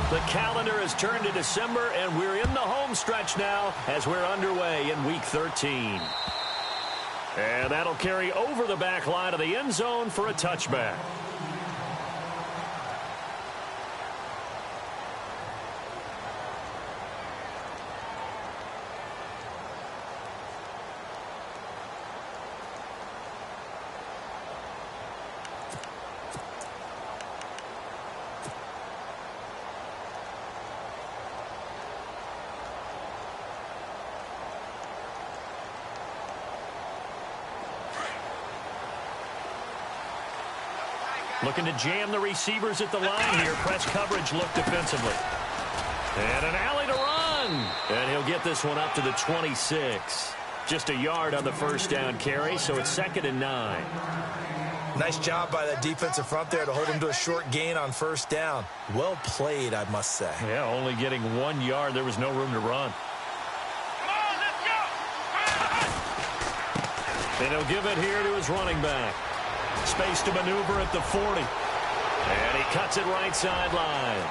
The calendar has turned to December, and we're in the home stretch now as we're underway in Week 13. And that'll carry over the back line of the end zone for a touchback. Looking to jam the receivers at the line here. Press coverage look defensively. And an alley to run. And he'll get this one up to the 26. Just a yard on the first down carry, so it's 2nd and 9. Nice job by that defensive front there to hold him to a short gain on first down. Well played, I must say. Yeah, only getting 1 yard. There was no room to run. Come on, let's go. And he'll give it here to his running back. Space to maneuver at the 40. And he cuts it right sideline.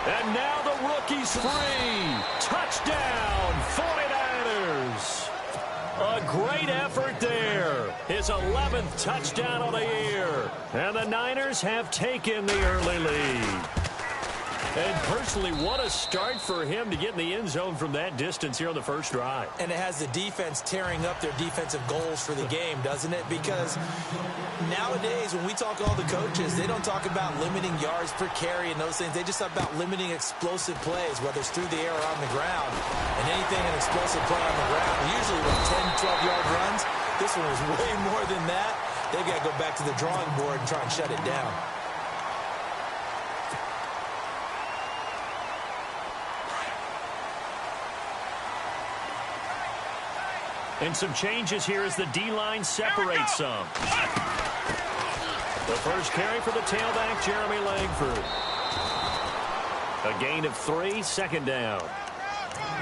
And now the rookie's free. Touchdown, 49ers. A great effort there. His 11th touchdown of the year. And the Niners have taken the early lead. And personally, what a start for him to get in the end zone from that distance here on the first drive. And it has the defense tearing up their defensive goals for the game, doesn't it? Because nowadays, when we talk to all the coaches, they don't talk about limiting yards per carry and those things. They just talk about limiting explosive plays, whether it's through the air or on the ground. And anything an explosive play on the ground, usually with 10, 12-yard runs, this one was way more than that. They've got to go back to the drawing board and try and shut it down. And some changes here as the D-line separates some. The first carry for the tailback, Jeremy Langford. A gain of 3, 2nd down.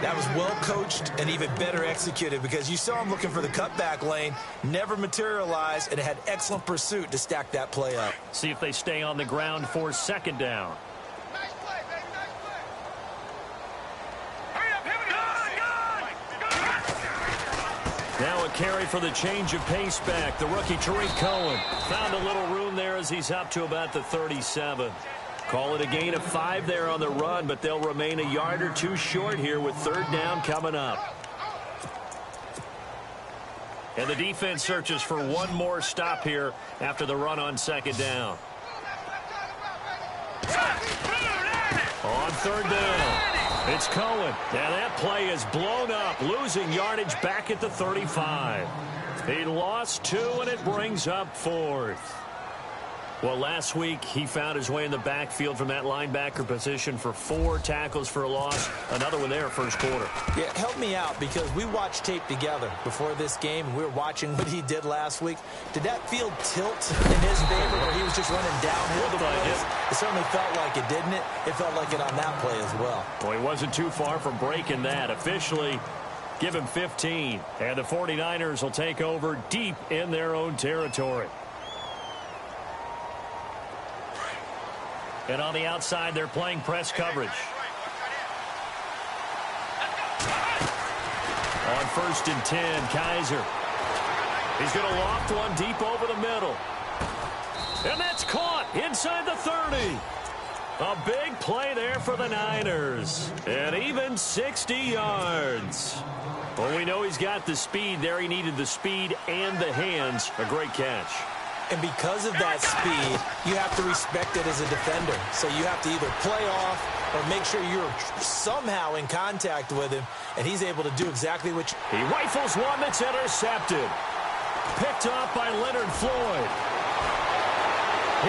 That was well coached and even better executed because you saw him looking for the cutback lane, never materialized, and had excellent pursuit to stack that play up. See if they stay on the ground for 2nd down. Nice play, baby, nice play. Hurry up, here we go. Now a carry for the change of pace back. The rookie Tariq Cohen found a little room there as he's up to about the 37. Call it a gain of 5 there on the run, but they'll remain a yard or 2 short here with 3rd down coming up. And the defense searches for one more stop here after the run on 2nd down. On 3rd down, it's Cohen. And that play is blown up, losing yardage back at the 35. He lost 2, and it brings up 4th. Well, last week, he found his way in the backfield from that linebacker position for 4 tackles for a loss. Another one there, first quarter. Yeah, help me out, because we watched tape together before this game. We were watching what he did last week. Did that field tilt in his favor where he was just running downhill the plays? It certainly felt like it, didn't it? It felt like it on that play as well. Well, he wasn't too far from breaking that. Officially, give him 15. And the 49ers will take over deep in their own territory. And on the outside, they're playing press coverage. On 1st and 10, Kaiser. He's going to loft one deep over the middle. And that's caught inside the 30. A big play there for the Niners. And even 60 yards. Well, we know he's got the speed there. He needed the speed and the hands. A great catch. And because of that speed, you have to respect it as a defender. So you have to either play off or make sure you're somehow in contact with him, and he's able to do exactly what you... He rifles one that's intercepted. Picked off by Leonard Floyd.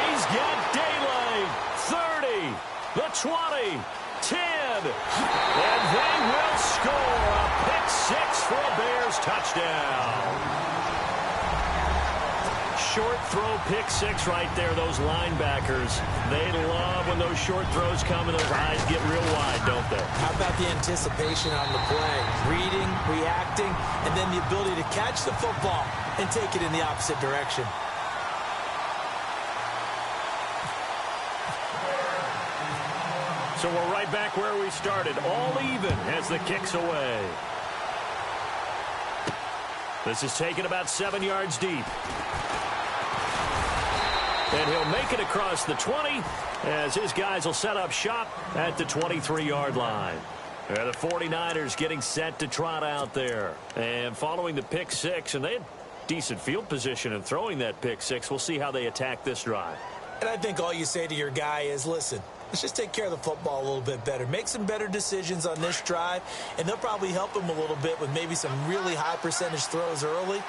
He's got daylight. 30, the 20, 10. And they will score a pick 6 for a Bears touchdown. Short throw pick 6 right there. Those linebackers, they love when those short throws come and those eyes get real wide, don't they? How about the anticipation on the play? Reading, reacting, and then the ability to catch the football and take it in the opposite direction. So So we're right back where we started, all even as the kick's away. This is taken about 7 yards deep. And he'll make it across the 20 as his guys will set up shop at the 23-yard line. The 49ers getting set to trot out there. And following the pick six, and they had decent field position in throwing that pick six. We'll see how they attack this drive. And I think all you say to your guy is, listen, let's just take care of the football a little bit better. Make some better decisions on this drive, and they'll probably help him a little bit with maybe some really high percentage throws early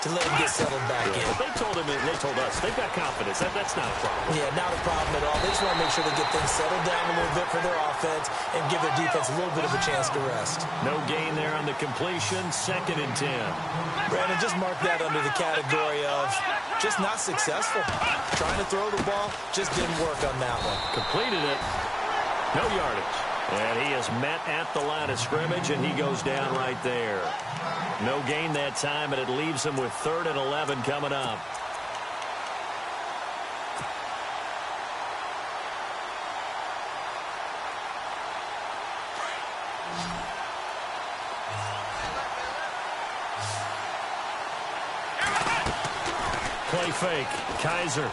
to let him get settled back in. They told him, and they told us, they've got confidence. That's not a problem. Yeah, not a problem at all. They just want to make sure they get things settled down a little bit for their offense and give their defense a little bit of a chance to rest. No gain there on the completion, 2nd and 10. Brandon, just mark that under the category of just not successful. Trying to throw the ball, just didn't work on that one. Completed it. No yardage. And he is met at the line of scrimmage, and he goes down right there. No gain that time, and it leaves him with 3rd and 11 coming up. Play fake. Kaiser.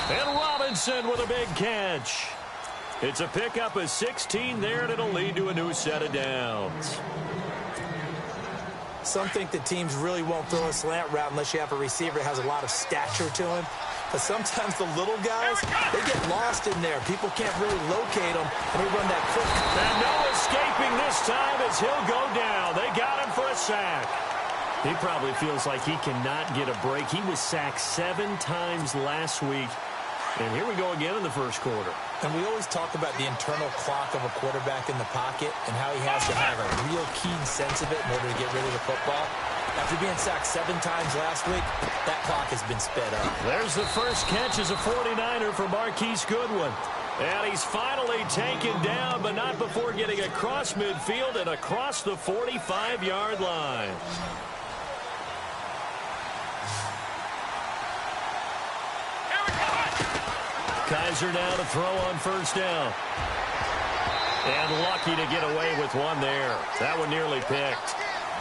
And Robinson with a big catch. It's a pickup of 16 there, and it'll lead to a new set of downs. Some think that teams really won't throw a slant route unless you have a receiver that has a lot of stature to him. But sometimes the little guys, they get lost in there. People can't really locate them, and they run that quick. And no escaping this time as he'll go down. They got him for a sack. He probably feels like he cannot get a break. He was sacked 7 times last week. And here we go again in the first quarter. And we always talk about the internal clock of a quarterback in the pocket and how he has to have a real keen sense of it in order to get rid of the football. After being sacked 7 times last week, that clock has been sped up. There's the first catch as a 49er for Marquise Goodwin. And he's finally taken down, but not before getting across midfield and across the 45-yard line. Kaiser now to throw on first down. And lucky to get away with one there. That one nearly picked.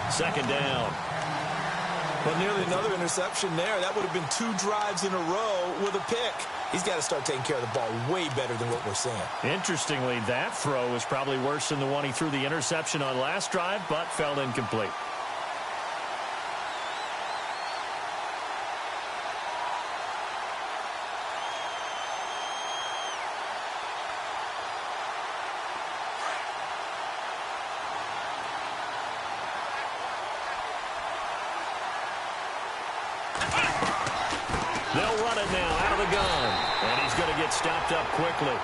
2nd down. Well, nearly another interception there. That would have been 2 drives in a row with a pick. He's got to start taking care of the ball way better than what we're seeing. Interestingly, that throw was probably worse than the one he threw the interception on last drive, but fell incomplete. They'll run it now out of the gun. And he's going to get stopped up quickly.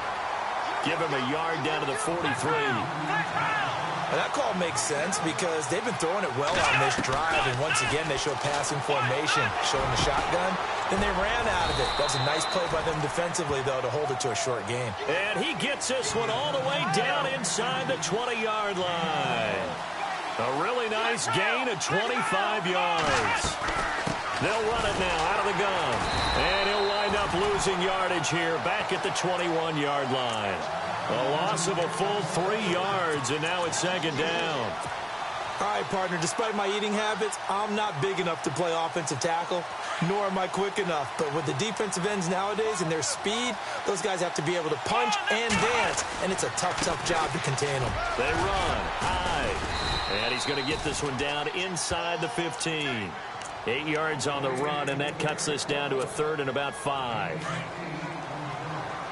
Give him a yard down to the 43. Well, that call makes sense because they've been throwing it well on this drive. And once again, they show passing formation, showing the shotgun. Then they ran out of it. That's a nice play by them defensively, though, to hold it to a short gain. And he gets this one all the way down inside the 20-yard line. A really nice gain of 25 yards. They'll run it now out of the gun. And he'll wind up losing yardage here back at the 21-yard line. A loss of a full 3 yards, and now it's 2nd down. All right, partner, despite my eating habits, I'm not big enough to play offensive tackle, nor am I quick enough. But with the defensive ends nowadays and their speed, those guys have to be able to punch and dance, and it's a tough, tough job to contain them. They run high, and he's going to get this one down inside the 15. 8 yards on the run, and that cuts this down to a 3rd and about 5.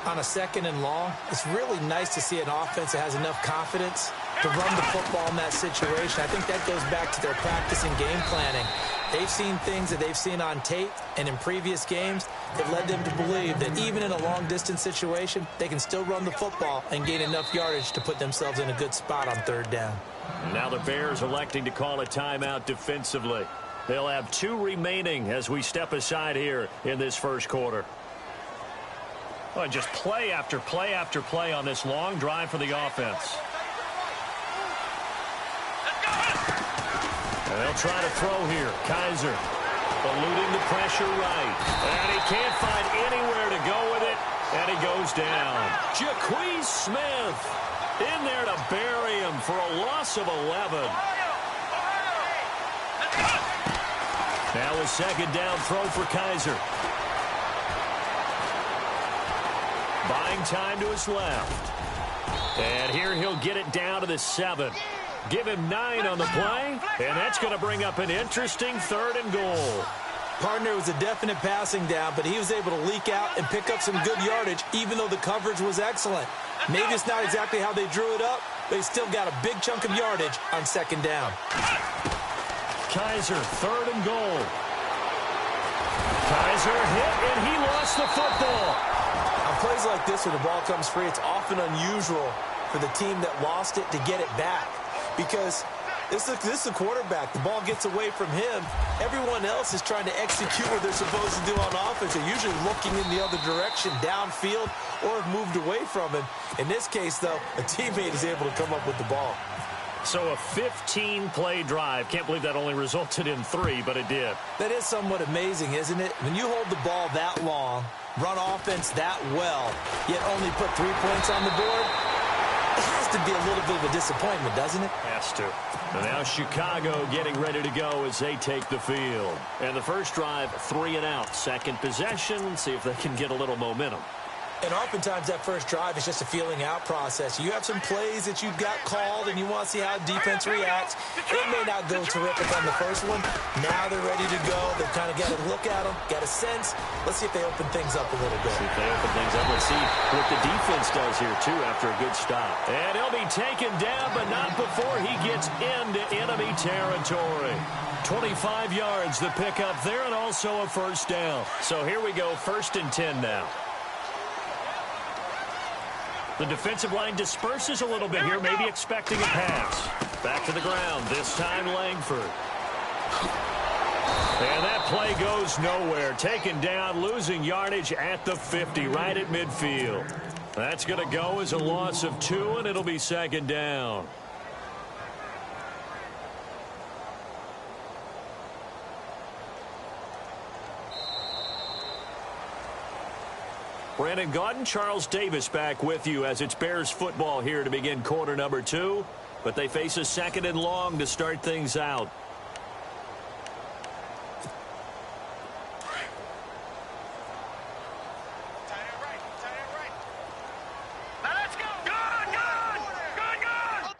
On a 2nd and long, it's really nice to see an offense that has enough confidence to run the football in that situation. I think that goes back to their practice and game planning. They've seen things that they've seen on tape and in previous games that led them to believe that even in a long-distance situation, they can still run the football and gain enough yardage to put themselves in a good spot on 3rd down. Now the Bears electing to call a timeout defensively. They'll have 2 remaining as we step aside here in this first quarter. Well, just play after play after play on this long drive for the offense. And they'll try to throw here. Kaiser eluding the pressure right. And he can't find anywhere to go with it. And he goes down. Jaquez Smith in there to bury him for a loss of 11. Now a second down throw for Kaiser. Buying time to his left. And here he'll get it down to the 7. Give him 9 on the play, and that's going to bring up an interesting 3rd and goal. Partner was a definite passing down, but he was able to leak out and pick up some good yardage, even though the coverage was excellent. Maybe it's not exactly how they drew it up, but he still got a big chunk of yardage on 2nd down. Kaiser, 3rd and goal. Kaiser hit, and he lost the football. On plays like this where the ball comes free, it's often unusual for the team that lost it to get it back, because this is the quarterback. The ball gets away from him. Everyone else is trying to execute what they're supposed to do on offense. They're usually looking in the other direction, downfield, or have moved away from him. In this case, though, a teammate is able to come up with the ball. So a 15-play drive. Can't believe that only resulted in 3, but it did. That is somewhat amazing, isn't it? When you hold the ball that long, run offense that well, yet only put 3 points on the board, it has to be a little bit of a disappointment, doesn't it? Has to. And now Chicago getting ready to go as they take the field. And the first drive, 3 and out. Second possession, see if they can get a little momentum. And oftentimes that first drive is just a feeling out process. You have some plays that you've got called and you want to see how defense reacts. It may not go terrific on the first one. Now they're ready to go. They've kind of got to look at them, got a sense. Let's see if they open things up a little bit. See if they open things up. Let's see what the defense does here, too, after a good stop. And he'll be taken down, but not before he gets into enemy territory. 25 yards the pickup there, and also a first down. So here we go, 1st and 10 now. The defensive line disperses a little bit here, maybe expecting a pass. Back to the ground, this time Langford. And that play goes nowhere. Taken down, losing yardage at the 50, right at midfield. That's going to go as a loss of 2, and it'll be 2nd down. Brandon Gaudin, Charles Davis back with you as it's Bears football here to begin quarter number 2. But they face a 2nd and long to start things out. Now let's go. Good, good, good, good.